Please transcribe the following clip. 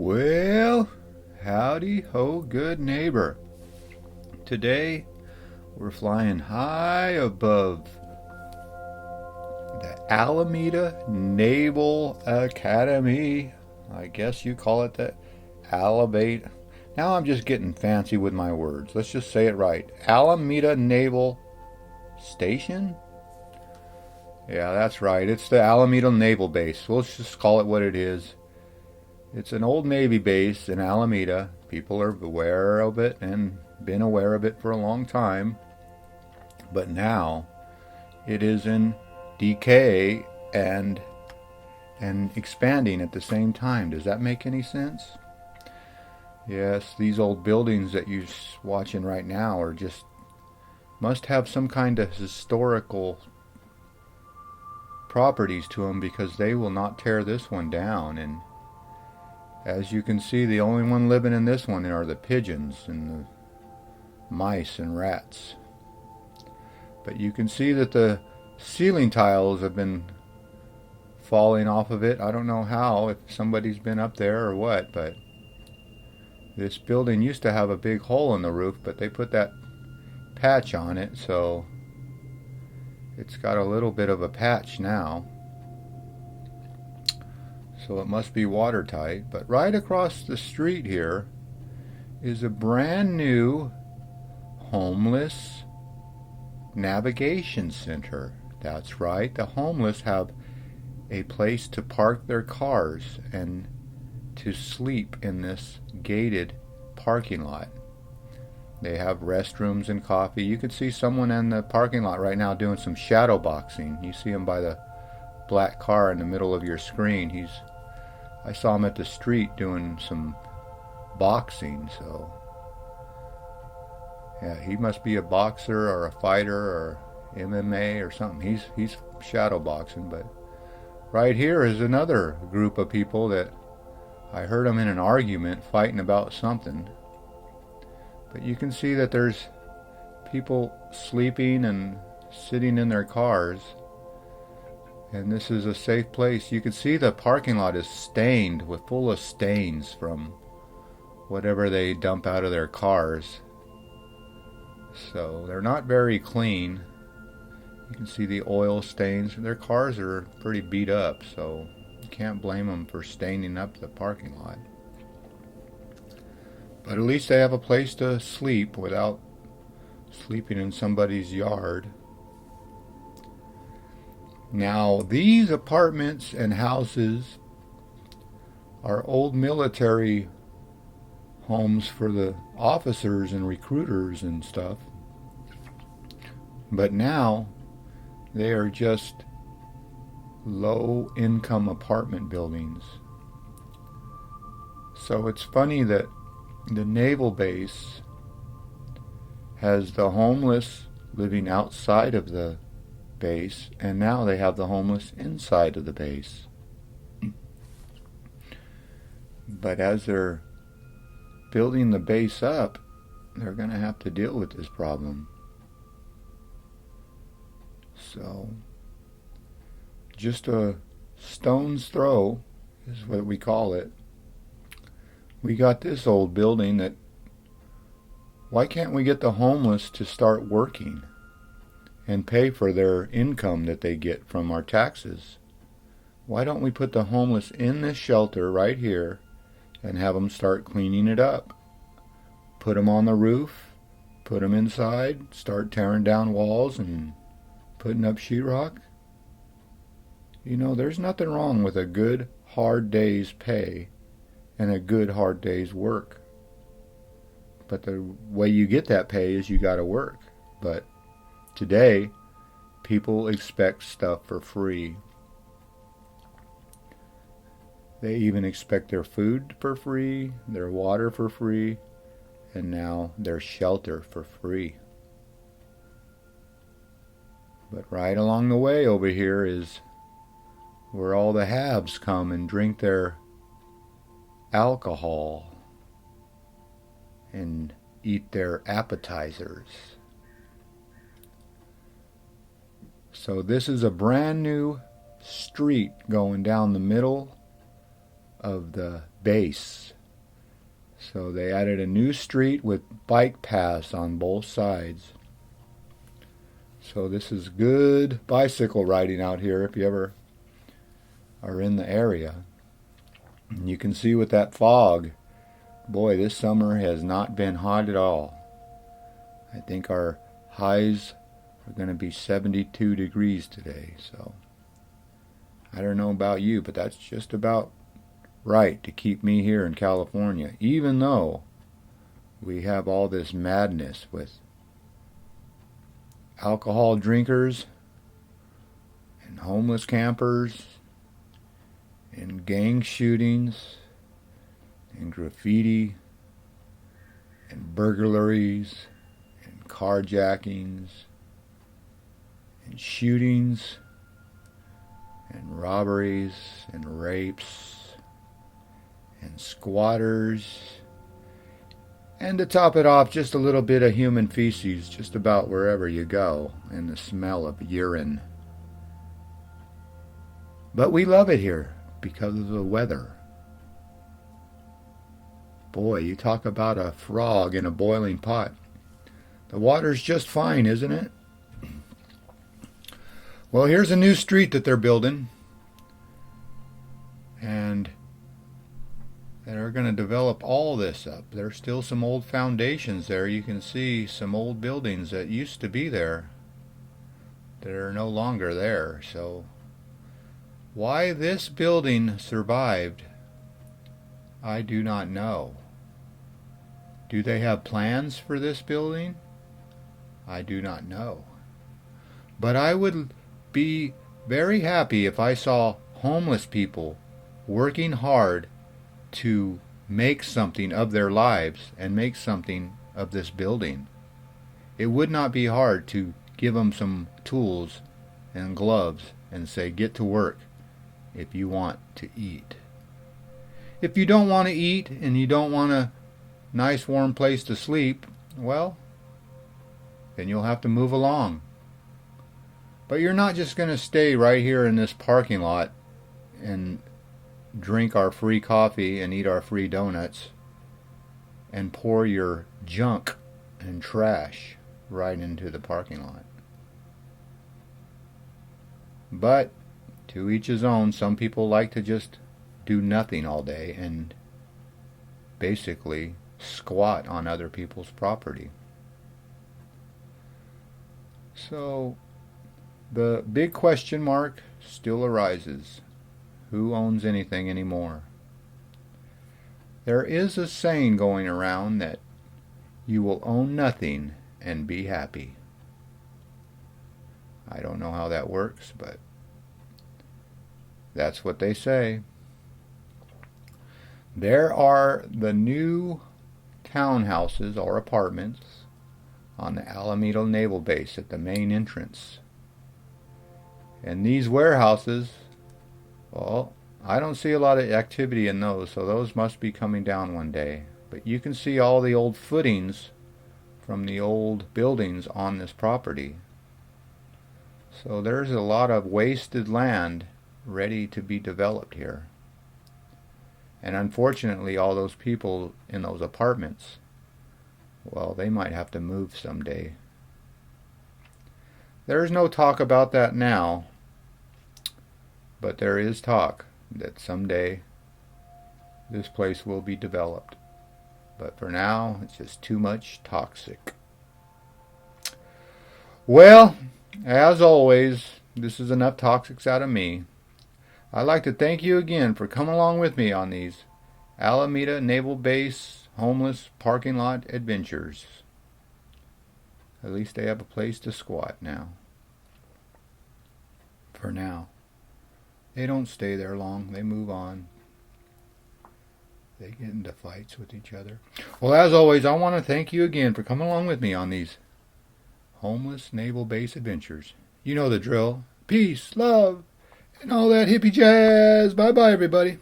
Well, howdy ho, good neighbor. Today we're flying high above the Alameda Naval Academy. I guess you call it the Alameda. Now I'm just getting fancy with my words. Let's just say it right. Alameda Naval Station? Yeah, that's right. It's the Alameda Naval Base. Let's just call it what it is. It's an old Navy base in Alameda. People are aware of it and been aware of it for a long time. But now it is in decay and expanding at the same time. Does that make any sense? Yes, these old buildings that you're watching right now are just must have some kind of historical properties to them because they will not tear this one down. And as you can see, the only one living in this one are the pigeons and the mice and rats. But you can see that the ceiling tiles have been falling off of it. I don't know how, if somebody's been up there or what, but this building used to have a big hole in the roof, but they put that patch on it, so it's got a little bit of a patch now. So it must be watertight. But right across the street here is a brand new homeless navigation center. That's right, the homeless have a place to park their cars and to sleep in this gated parking lot. They have restrooms and coffee. You can see someone in the parking lot right now doing some shadow boxing. You see him by the black car in the middle of your screen. I saw him at the street doing some boxing, so yeah, he must be a boxer or a fighter or MMA or something. He's shadow boxing. But right here is another group of people that I heard them in an argument fighting about something. But you can see that there's people sleeping and sitting in their cars. And this is a safe place. You can see the parking lot is stained with full of stains from whatever they dump out of their cars. So they're not very clean. You can see the oil stains. Their cars are pretty beat up, so you can't blame them for staining up the parking lot. But at least they have a place to sleep without sleeping in somebody's yard. Now, these apartments and houses are old military homes for the officers and recruiters and stuff. But now they are just low-income apartment buildings. So it's funny that the naval base has the homeless living outside of the base, and now they have the homeless inside of the base. But as they're building the base up, they're going to have to deal with this problem. So just a stone's throw is what we call it. We got this old building that, why can't we get the homeless to start working and pay for their income that they get from our taxes? Why don't we put the homeless in this shelter right here and have them start cleaning it up? Put them on the roof, put them inside, start tearing down walls and putting up sheetrock. You know, there's nothing wrong with a good hard day's pay and a good hard day's work. But the way you get that pay is you got to work. But today, people expect stuff for free. They even expect their food for free, their water for free, and now their shelter for free. But right along the way over here is where all the haves come and drink their alcohol and eat their appetizers. So this is a brand new street going down the middle of the Base. So they added a new street with bike paths on both sides. So this is good bicycle riding out here if you ever are in the area. And you can see with that fog, boy, this summer has not been hot at all. I think our highs are going to be 72 degrees today. So I don't know about you, but that's just about right to keep me here in California, even though we have all this madness with alcohol drinkers and homeless campers and gang shootings and graffiti and burglaries and carjackings and shootings and robberies and rapes and squatters, and to top it off, just a little bit of human feces just about wherever you go, and the smell of urine. But we love it here because of the weather. Boy, you talk about a frog in a boiling pot. The water's just fine, isn't it? Well, here's a new street that they're building, and they're going to develop all this up. There's still some old foundations there. You can see some old buildings that used to be there that are no longer there. So why this building survived, I do not know. Do they have plans for this building? I do not know. But I would be very happy if I saw homeless people working hard to make something of their lives and make something of this building. It would not be hard to give them some tools and gloves and say, get to work if you want to eat. If you don't want to eat and you don't want a nice warm place to sleep, well, then you'll have to move along. But you're not just going to stay right here in this parking lot and drink our free coffee and eat our free donuts and pour your junk and trash right into the parking lot. But to each his own. Some people like to just do nothing all day and basically squat on other people's property. So the big question mark still arises. Who owns anything anymore? There is a saying going around that you will own nothing and be happy. I don't know how that works, but that's what they say. There are the new townhouses or apartments on the Alameda Naval Base at the main entrance. And these warehouses, well, I don't see a lot of activity in those, so those must be coming down one day. But you can see all the old footings from the old buildings on this property. So there's a lot of wasted land ready to be developed here. And unfortunately, all those people in those apartments, well, they might have to move someday. There's no talk about that now, but there is talk that someday this place will be developed. But for now, it's just too much toxic. Well, as always, this is enough toxics out of me. I'd like to thank you again for coming along with me on these Alameda Naval Base homeless parking lot adventures. At least they have a place to squat now. For now. They don't stay there long. They move on. They get into fights with each other. Well, as always, I want to thank you again for coming along with me on these homeless naval base adventures. You know the drill. Peace, love, and all that hippie jazz. Bye-bye, everybody.